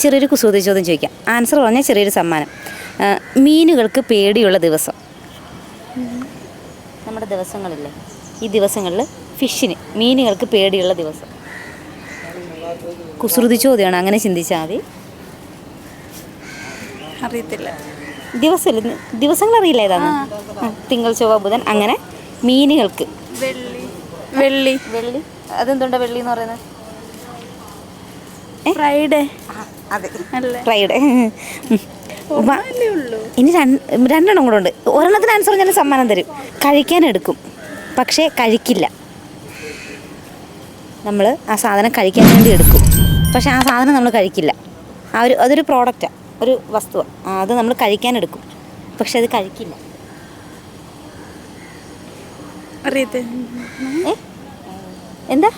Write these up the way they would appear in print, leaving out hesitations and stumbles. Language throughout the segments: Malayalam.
ചെറിയൊരു കുസൃതി ചോദ്യം ചോദിക്കാം. ആൻസർ പറഞ്ഞാൽ ചെറിയൊരു സമ്മാനം. മീനുകൾക്ക് പേടിയുള്ള ദിവസം. നമ്മുടെ ദിവസങ്ങളില്ലേ, ഈ ദിവസങ്ങളിൽ മീനുകൾക്ക് പേടിയുള്ള ദിവസം. കുസൃതി ചോദ്യമാണ്, അങ്ങനെ ചിന്തിച്ചാൽ മതി. അറിയത്തില്ല. ദിവസങ്ങൾ അറിയില്ല ഏതാണ്? തിങ്കൾ, ചൊവ്വ, ബുധൻ, അങ്ങനെ മീനുകൾക്ക്. വെള്ളി. അതെന്തുകൊണ്ടാണ് വെള്ളി എന്ന് പറയുന്നത്? ഫ്രൈഡേ. ഫ്രൈഡേ. ഇനി രണ്ടെണ്ണം കൂടെ ഉണ്ട്. ഒരെണ്ണത്തിന് ആൻസർ ഞാൻ സമ്മാനം തരും. കഴിക്കാനെടുക്കും പക്ഷേ കഴിക്കില്ല. നമ്മൾ ആ സാധനം കഴിക്കാൻ വേണ്ടി എടുക്കും, പക്ഷെ ആ സാധനം നമ്മൾ കഴിക്കില്ല. അതൊരു പ്രോഡക്റ്റാണ്, ഒരു വസ്തുവാണ്. അത് നമ്മൾ കഴിക്കാനെടുക്കും പക്ഷെ അത് കഴിക്കില്ല. എന്താ?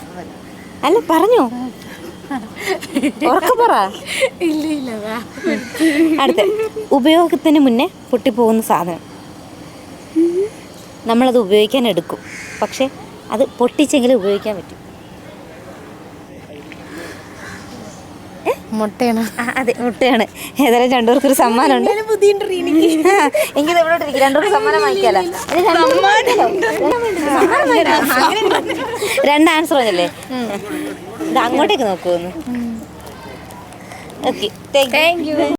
അല്ല, പറഞ്ഞോ, ഉറക്കെ പറ. അടുത്ത, ഉപയോഗത്തിന് മുന്നേ പൊട്ടിപ്പോകുന്ന സാധനം. നമ്മളത് ഉപയോഗിക്കാൻ എടുക്കും പക്ഷെ അത് പൊട്ടിച്ചെങ്കിലും ഉപയോഗിക്കാൻ പറ്റും. മുട്ടയാണ്. അതെ, മുട്ടയാണ്. ഏതായാലും രണ്ടുപേർക്കൊരു സമ്മാനമുണ്ട്. എങ്കിലും എവിടോട്ടിരിക്കും, രണ്ടുപേർക്ക് സമ്മാനം വാങ്ങിക്കാലോ. രണ്ട് ആൻസർ പറഞ്ഞല്ലേ, ഇത് അങ്ങോട്ടേക്ക് നോക്കുമെന്ന്. Okay, thank you.